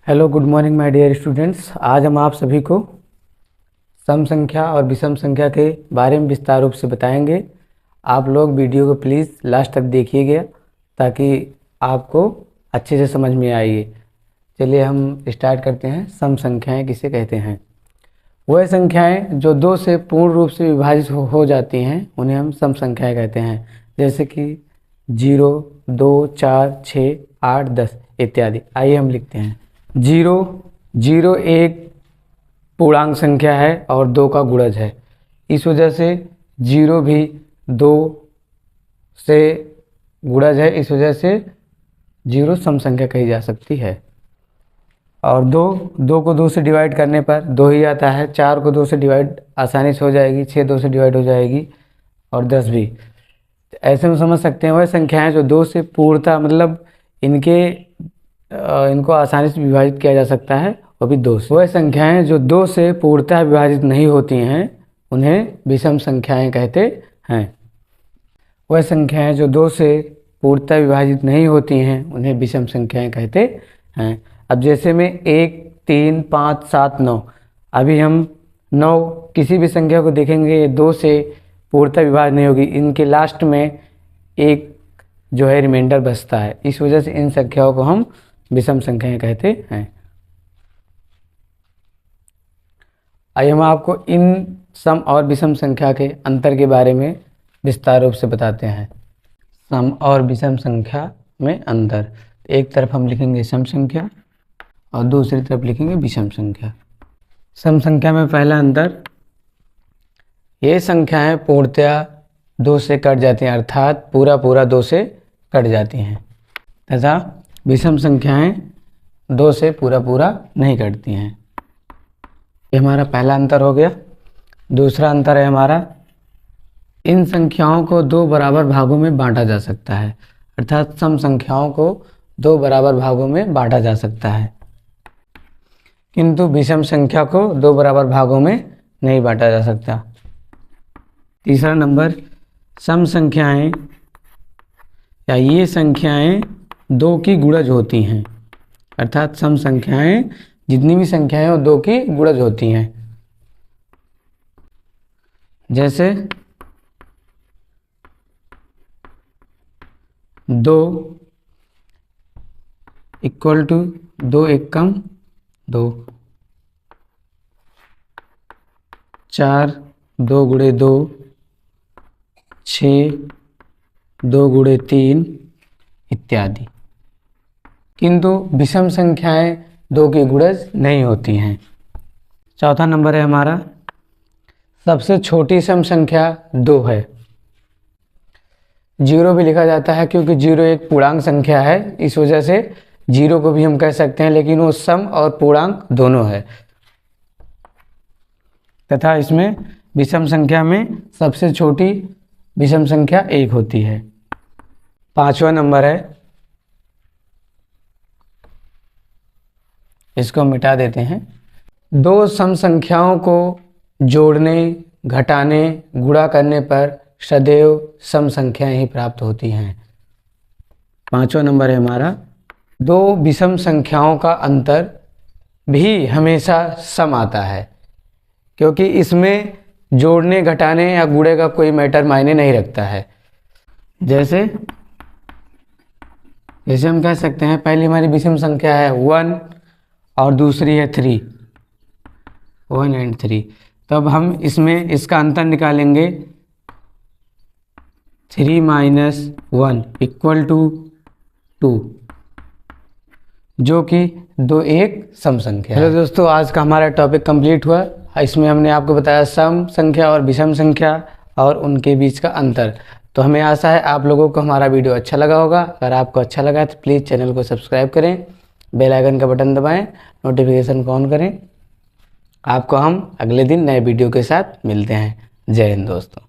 Hello, good morning my dear students. आज हम आप सभी को सम संख्या और विषम संख्या के बारे में विस्तार रूप से बताएंगे। आप लोग वीडियो को प्लीज़ लास्ट तक देखिएगा ताकि आपको अच्छे से समझ में आइए। चलिए हम स्टार्ट करते हैं। सम संख्याएं किसे कहते हैं? वह संख्याएं जो दो से पूर्ण रूप से विभाजित हो जाती हैं उन्हें हम सम संख्याएं कहते हैं। जैसे कि 0, 2, 4, 6, 8, 10 इत्यादि। आइए हम लिखते हैं। 0 एक पूर्णांक संख्या है और 2 का गुणज है। इस वजह से 0 भी 2 से गुणज है, इस वजह से 0 सम संख्या कही जा सकती है। और 2 को 2 से डिवाइड करने पर 2 ही आता है। 4 को 2 से डिवाइड आसानी से हो जाएगी, 6 2 से डिवाइड हो जाएगी, और 10 भी। ऐसे में समझ सकते हैं वह संख्याएं जो 2 से पूर्णतः मतलब इनको आसानी से विभाजित किया जा सकता है, वो भी 2 से। वह संख्याएं जो 2 से पूर्णतः विभाजित नहीं होती हैं उन्हें विषम संख्याएं कहते हैं। वह संख्याएं जो 2 से पूर्णतः विभाजित नहीं होती हैं उन्हें विषम संख्याएं कहते हैं। अब जैसे में 1, 3, 5, 7, 9। अभी हम 9 किसी भी संख्या को देखेंगे 2 से पूर्णतः विभाजित नहीं होगी, इनके लास्ट में एक जो है रिमाइंडर बचता है। इस वजह से इन संख्याओं को हम विषम संख्याएं कहते हैं। आइए हम आपको इन सम और विषम संख्या के अंतर के बारे में विस्तार रूप से बताते हैं। सम और विषम संख्या में अंतर। एक तरफ हम लिखेंगे सम संख्या और दूसरी तरफ लिखेंगे विषम संख्या। सम संख्या में पहला अंतर, ये संख्याएं पूर्णतया 2 से कट जाती हैं, अर्थात पूरा 2 से कट जाती हैं, तथा विषम संख्याएं 2 से पूरा नहीं कटती हैं। ये हमारा पहला अंतर हो गया। दूसरा अंतर है हमारा, इन संख्याओं को 2 बराबर भागों में बांटा जा सकता है, अर्थात सम संख्याओं को 2 बराबर भागों में बांटा जा सकता है, किंतु विषम संख्या को 2 बराबर भागों में नहीं बांटा जा सकता। तीसरा नंबर, सम संख्याएं या ये संख्याएं 2 की गुणज होती हैं, अर्थात सम संख्याएं जितनी भी संख्याएं वो 2 की गुणज होती हैं। जैसे 2 इक्वल टू 2 एकम 2, 4 2 गुणे 2, 6 2 गुणे 3 इत्यादि। किंतु विषम संख्याएं 2 की गुणज नहीं होती हैं। चौथा नंबर है हमारा, सबसे छोटी सम संख्या 2 है। 0 भी लिखा जाता है क्योंकि 0 एक पूर्णांक संख्या है, इस वजह से 0 को भी हम कह सकते हैं, लेकिन वो सम और पूर्णांक दोनों है। तथा इसमें विषम संख्या में सबसे छोटी विषम संख्या 1 होती है। पांचवा नंबर है, इसको मिटा देते हैं। 2 सम संख्याओं को जोड़ने, घटाने, गुणा करने पर सदैव सम संख्याएं ही प्राप्त होती हैं। पांचवा नंबर है हमारा, 2 विषम संख्याओं का अंतर भी हमेशा सम आता है, क्योंकि इसमें जोड़ने, घटाने या गुणे का कोई मैटर मायने नहीं रखता है। जैसे हम कह सकते हैं, पहली हमारी विषम संख्या है 1 और दूसरी है 3, 1 and 3। तब हम इसमें इसका अंतर निकालेंगे, 3 - 1 इक्वल टू 2, जो कि 2 एक सम संख्या है। हेलो दोस्तों, आज का हमारा टॉपिक कंप्लीट हुआ। इसमें हमने आपको बताया सम संख्या और विषम संख्या और उनके बीच का अंतर। तो हमें आशा है आप लोगों को हमारा वीडियो अच्छा लगा होगा। अगर आपको अच्छा लगा तो प्लीज़ चैनल को सब्सक्राइब करें, बेल आइकन का बटन दबाएं, नोटिफिकेशन को ऑन करें। आपको हम अगले दिन नए वीडियो के साथ मिलते हैं। जय हिंद दोस्तों।